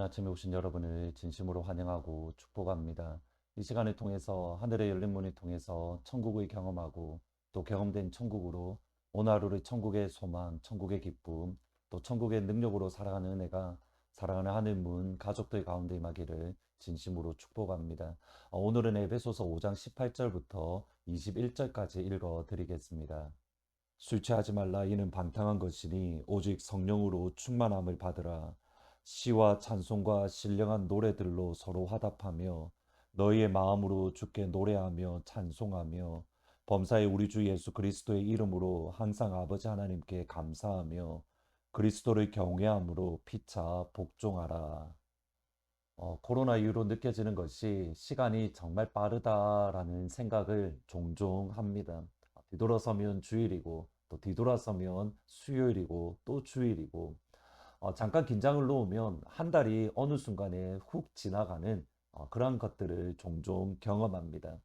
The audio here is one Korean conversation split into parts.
아침에 오신 여러분을 진심으로 환영하고 축복합니다. 이 시간을 통해서 하늘의 열린 문을 통해서 천국을 경험하고 또 경험된 천국으로 오늘 하루를 천국의 소망, 천국의 기쁨, 또 천국의 능력으로 살아가는 은혜가 사랑하는 하늘 문 가족들 가운데 임하기를 진심으로 축복합니다. 오늘은 에베소서 5장 18절부터 21절까지 읽어 드리겠습니다. 술 취하지 말라 이는 방탕한 것이니 오직 성령으로 충만함을 받으라. 시와 찬송과 신령한 노래들로 서로 화답하며 너희의 마음으로 주께 노래하며 찬송하며 범사의 우리 주 예수 그리스도의 이름으로 항상 아버지 하나님께 감사하며 그리스도를 경외함으로 피차 복종하라. 코로나 이후로 느껴지는 것이 시간이 정말 빠르다라는 생각을 종종 합니다. 뒤돌아서면 주일이고 또 뒤돌아서면 수요일이고 또 주일이고 잠깐 긴장을 놓으면 한 달이 어느 순간에 훅 지나가는 그런 것들을 종종 경험합니다.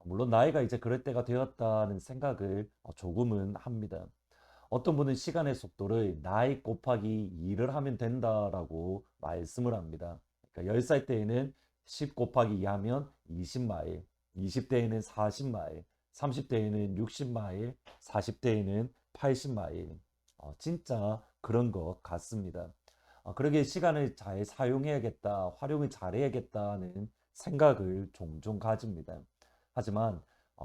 물론 나이가 이제 그럴 때가 되었다는 생각을 조금은 합니다. 어떤 분은 시간의 속도를 나이 곱하기 2를 하면 된다라고 말씀을 합니다. 그러니까 10살 때에는 10 곱하기 2 하면 20마일, 20대에는 40마일, 30대에는 60마일, 40대에는 80마일. 진짜 그런 것 같습니다. 그러기에 시간을 잘 사용해야겠다, 활용을 잘해야겠다는 생각을 종종 가집니다. 하지만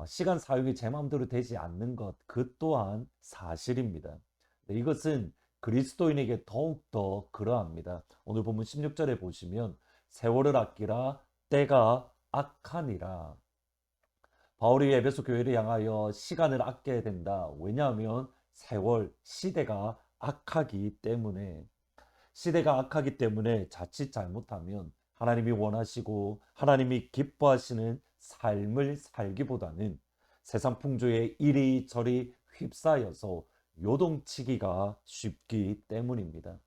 시간 사용이 제 마음대로 되지 않는 것, 그 또한 사실입니다. 네, 이것은 그리스도인에게 더욱더 그러합니다. 오늘 본문 16절에 보시면 세월을 아끼라 때가 악하니라. 바울이 에베소 교회를 향하여 시간을 아껴야 된다. 왜냐하면 세월, 시대가 악하기 때문에 자칫 잘못하면 하나님이 원하시고 하나님이 기뻐하시는 삶을 살기보다는 세상 풍조에 이리저리 휩싸여서 요동치기가 쉽기 때문입니다.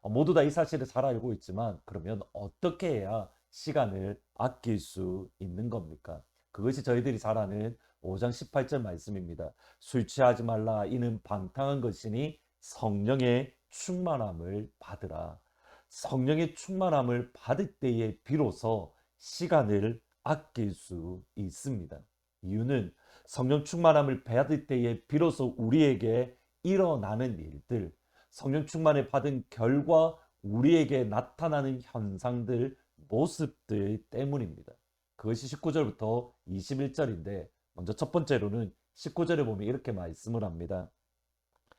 모두 다 이 사실을 잘 알고 있지만 그러면 어떻게 해야 시간을 아낄 수 있는 겁니까? 그것이 저희들이 잘 아는 5장 18절 말씀입니다. 술 취하지 말라 이는 방탕한 것이니 성령의 충만함을 받으라. 성령의 충만함을 받을 때에 비로소 시간을 아낄 수 있습니다. 이유는 성령 충만함을 받을 때에 비로소 우리에게 일어나는 일들, 성령 충만을 받은 결과 우리에게 나타나는 현상들, 모습들 때문입니다. 그것이 19절부터 21절인데 먼저 첫 번째로는 19절에 보면 이렇게 말씀을 합니다.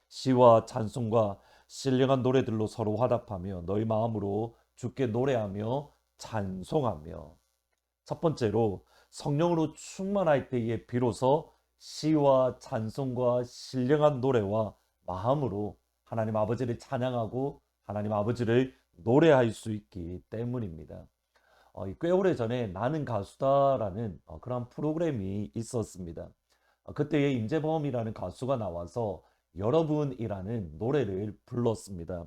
시와 찬송과 신령한 노래들로 서로 화답하며 너희 마음으로 주께 노래하며 찬송하며. 첫 번째로 성령으로 충만할 때에 비로소 시와 찬송과 신령한 노래와 마음으로 하나님 아버지를 찬양하고 하나님 아버지를 노래할 수 있기 때문입니다. 꽤 오래전에 나는 가수다라는 그런 프로그램이 있었습니다. 그때에 임재범이라는 가수가 나와서 여러분이라는 노래를 불렀습니다.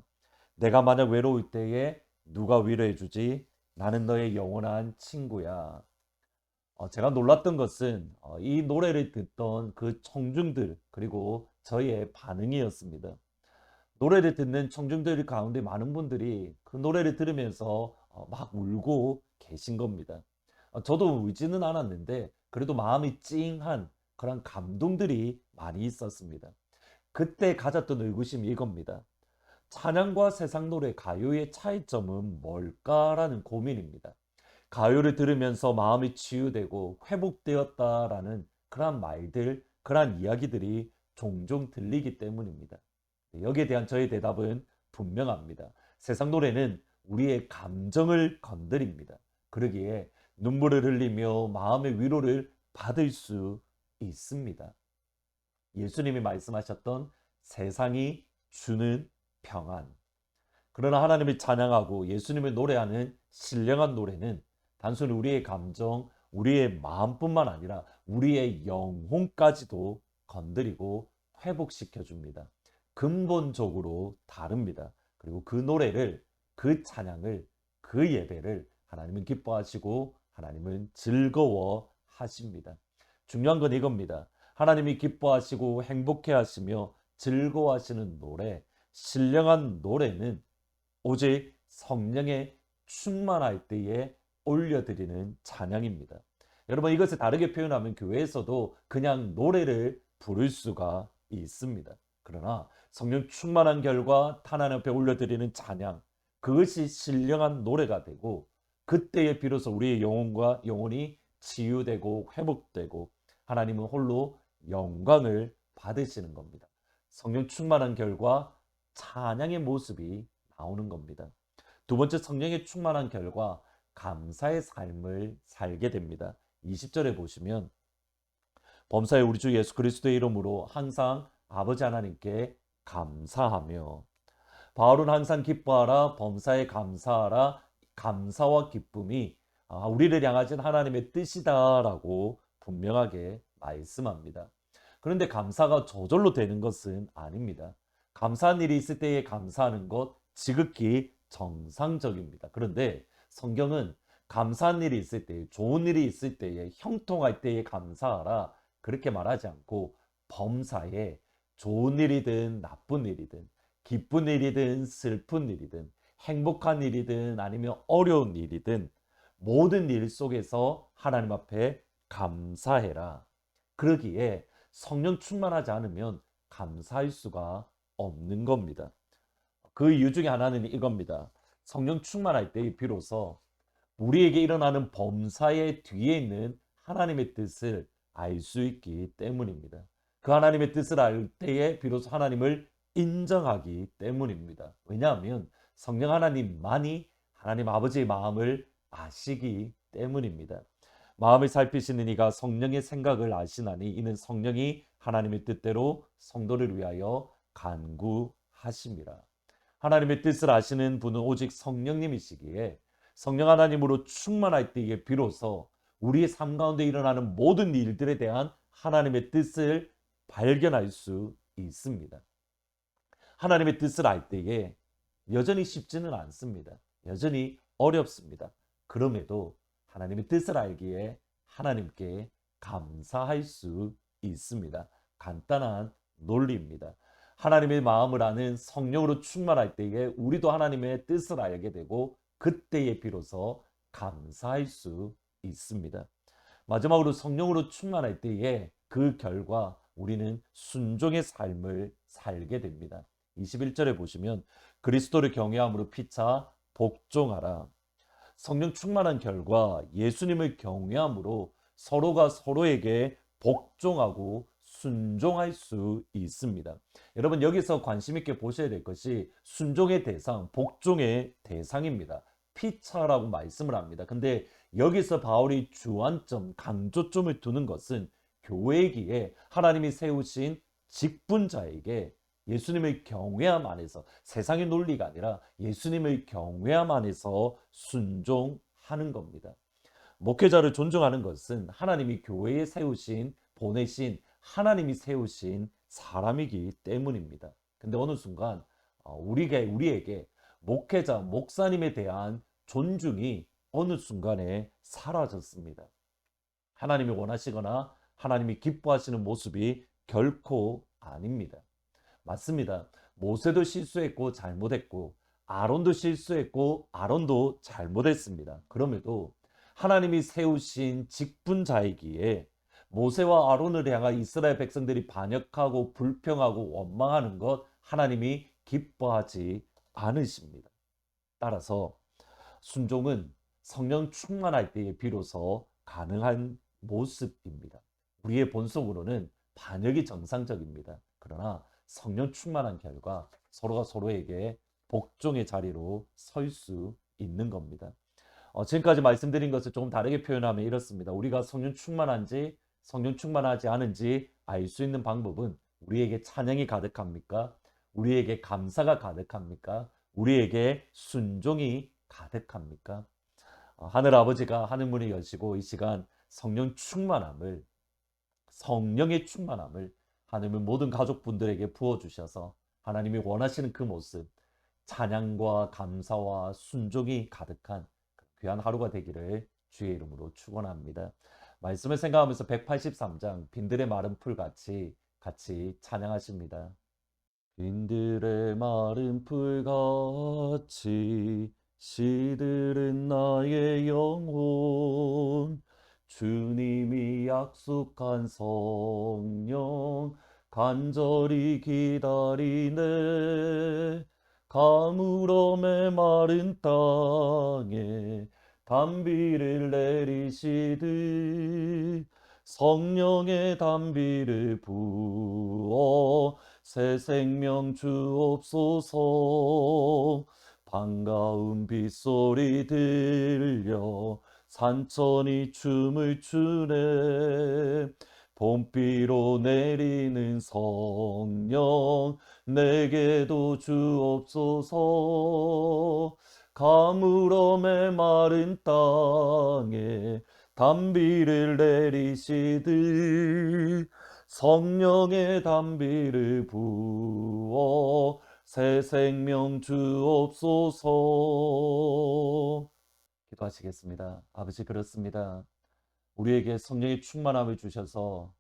내가 만약 외로울 때에 누가 위로해주지? 나는 너의 영원한 친구야. 제가 놀랐던 것은 이 노래를 듣던 그 청중들 그리고 저의 반응이었습니다. 노래를 듣는 청중들 가운데 많은 분들이 그 노래를 들으면서 막 울고 계신 겁니다. 저도 울지는 않았는데 그래도 마음이 찡한 그런 감동들이 많이 있었습니다. 그때 가졌던 의구심이 이겁니다. 찬양과 세상 노래, 가요의 차이점은 뭘까라는 고민입니다. 가요를 들으면서 마음이 치유되고 회복되었다라는 그런 말들, 그런 이야기들이 종종 들리기 때문입니다. 여기에 대한 저의 대답은 분명합니다. 세상 노래는 우리의 감정을 건드립니다. 그러기에 눈물을 흘리며 마음의 위로를 받을 수 있습니다. 예수님이 말씀하셨던 세상이 주는 평안. 그러나 하나님을 찬양하고 예수님을 노래하는 신령한 노래는 단순히 우리의 감정, 우리의 마음뿐만 아니라 우리의 영혼까지도 건드리고 회복시켜 줍니다. 근본적으로 다릅니다. 그리고 그 노래를, 그 찬양을, 그 예배를 하나님은 기뻐하시고 하나님은 즐거워 하십니다. 중요한 건 이겁니다. 하나님이 기뻐하시고 행복해 하시며 즐거워하시는 노래, 신령한 노래는 오직 성령의 충만할 때에 올려드리는 찬양입니다. 여러분, 이것을 다르게 표현하면 교회에서도 그냥 노래를 부를 수가 있습니다. 그러나 성령 충만한 결과 하나님 앞에 올려드리는 찬양, 그것이 신령한 노래가 되고, 그때에 비로소 우리의 영혼과 영혼이 치유되고 회복되고 하나님은 홀로 영광을 받으시는 겁니다. 성령 충만한 결과 찬양의 모습이 나오는 겁니다. 두 번째, 성령의 충만한 결과 감사의 삶을 살게 됩니다. 20절에 보시면 범사에 우리 주 예수 그리스도의 이름으로 항상 아버지 하나님께 감사하며, 바울은 항상 기뻐하라, 범사에 감사하라, 감사와 기쁨이 우리를 향하신 하나님의 뜻이다라고 분명하게 말씀합니다. 그런데 감사가 저절로 되는 것은 아닙니다. 감사한 일이 있을 때에 감사하는 것 지극히 정상적입니다. 그런데 성경은 감사한 일이 있을 때, 좋은 일이 있을 때에, 형통할 때에 감사하라 그렇게 말하지 않고, 범사에 좋은 일이든 나쁜 일이든 기쁜 일이든 슬픈 일이든 행복한 일이든 아니면 어려운 일이든 모든 일 속에서 하나님 앞에 감사해라. 그러기에 성령 충만하지 않으면 감사할 수가 없는 겁니다. 그 이유 중에 하나는 이겁니다. 성령 충만할 때 비로소 우리에게 일어나는 범사의 뒤에 있는 하나님의 뜻을 알 수 있기 때문입니다. 그 하나님의 뜻을 알 때에 비로소 하나님을 인정하기 때문입니다. 왜냐하면 성령 하나님만이 하나님 아버지의 마음을 아시기 때문입니다. 마음을 살피시는 이가 성령의 생각을 아시나니 이는 성령이 하나님의 뜻대로 성도를 위하여 간구하심이라. 하나님의 뜻을 아시는 분은 오직 성령님이시기에 성령 하나님으로 충만할 때에 비로소 우리의 삶 가운데 일어나는 모든 일들에 대한 하나님의 뜻을 발견할 수 있습니다. 하나님의 뜻을 알 때에 여전히 쉽지는 않습니다. 여전히 어렵습니다. 그럼에도 하나님의 뜻을 알기에 하나님께 감사할 수 있습니다. 간단한 논리입니다. 하나님의 마음을 아는 성령으로 충만할 때에 우리도 하나님의 뜻을 알게 되고 그때에 비로소 감사할 수 있습니다. 마지막으로 성령으로 충만할 때에 그 결과 우리는 순종의 삶을 살게 됩니다. 21절에 보시면 그리스도를 경외함으로 피차 복종하라. 성령 충만한 결과 예수님을 경외함으로 서로가 서로에게 복종하고 순종할 수 있습니다. 여러분, 여기서 관심 있게 보셔야 될 것이 순종의 대상, 복종의 대상입니다. 피차라고 말씀을 합니다. 근데 여기서 바울이 주안점, 강조점을 두는 것은 교회이기에 하나님이 세우신 직분자에게 예수님을 경외함 안에서, 세상의 논리가 아니라 예수님을 경외함 안에서 순종하는 겁니다. 목회자를 존중하는 것은 하나님이 교회에 세우신, 보내신, 하나님이 세우신 사람이기 때문입니다. 근데 어느 순간 우리에게 목회자, 목사님에 대한 존중이 어느 순간에 사라졌습니다. 하나님이 원하시거나 하나님이 기뻐하시는 모습이 결코 아닙니다. 맞습니다. 모세도 실수했고 잘못했고 아론도 실수했고 아론도 잘못했습니다. 그럼에도 하나님이 세우신 직분자이기에 모세와 아론을 향한 이스라엘 백성들이 반역하고 불평하고 원망하는 것 하나님이 기뻐하지 않으십니다. 따라서 순종은 성령 충만할 때에 비로소 가능한 모습입니다. 우리의 본성으로는 반역이 정상적입니다. 그러나 성령 충만한 결과 서로가 서로에게 복종의 자리로 설 수 있는 겁니다. 지금까지 말씀드린 것을 조금 다르게 표현하면 이렇습니다. 우리가 성령 충만한지 성령 충만하지 않은지 알 수 있는 방법은 우리에게 찬양이 가득합니까? 우리에게 감사가 가득합니까? 우리에게 순종이 가득합니까? 하늘 아버지가 하늘 문을 여시고 이 시간 성령의 충만함을 하나님은 모든 가족분들에게 부어주셔서 하나님이 원하시는 그 모습, 찬양과 감사와 순종이 가득한 귀한 하루가 되기를 주의 이름으로 축원합니다. 말씀을 생각하면서 183장 빈들의 마른 풀같이 같이 찬양하십니다. 빈들의 마른 풀같이 시들은 나의 영혼 주님이 약속한 성령 간절히 기다리네. 가물어 메마른 땅에 단비를 내리시듯 성령의 단비를 부어 새 생명 주옵소서. 반가운 빗소리 들려 산천이 춤을 추네. 봄비로 내리는 성령 내게도 주옵소서. 가물어 메마른 땅에 단비를 내리시듯 성령의 단비를 부어 새 생명 주옵소서. 기도하시겠습니다. 아버지, 그렇습니다. 우리에게 성령의 충만함을 주셔서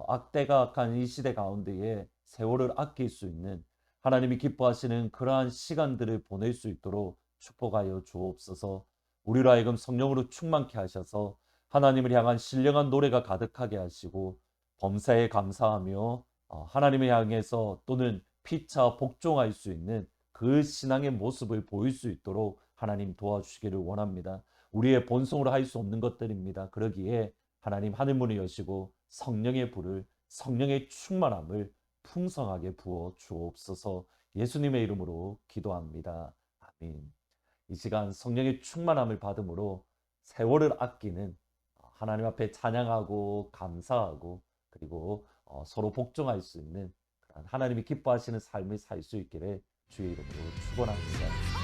악대가 악한 이 시대 가운데에 세월을 아낄 수 있는 하나님이 기뻐하시는 그러한 시간들을 보낼 수 있도록 축복하여 주옵소서. 우리로 하여금 성령으로 충만케 하셔서 하나님을 향한 신령한 노래가 가득하게 하시고 범사에 감사하며 하나님을 향해서 또는 피차 복종할 수 있는 그 신앙의 모습을 보일 수 있도록 하나님 도와주시기를 원합니다. 우리의 본성으로 할 수 없는 것들입니다. 그러기에 하나님 하늘문을 여시고 성령의 불을, 성령의 충만함을 풍성하게 부어 주옵소서. 예수님의 이름으로 기도합니다. 아멘. 이 시간 성령의 충만함을 받음으로 세월을 아끼는 하나님 앞에 찬양하고 감사하고 그리고 서로 복종할 수 있는 하나님이 기뻐하시는 삶을 살 수 있기를 주의 이름으로 축원합니다.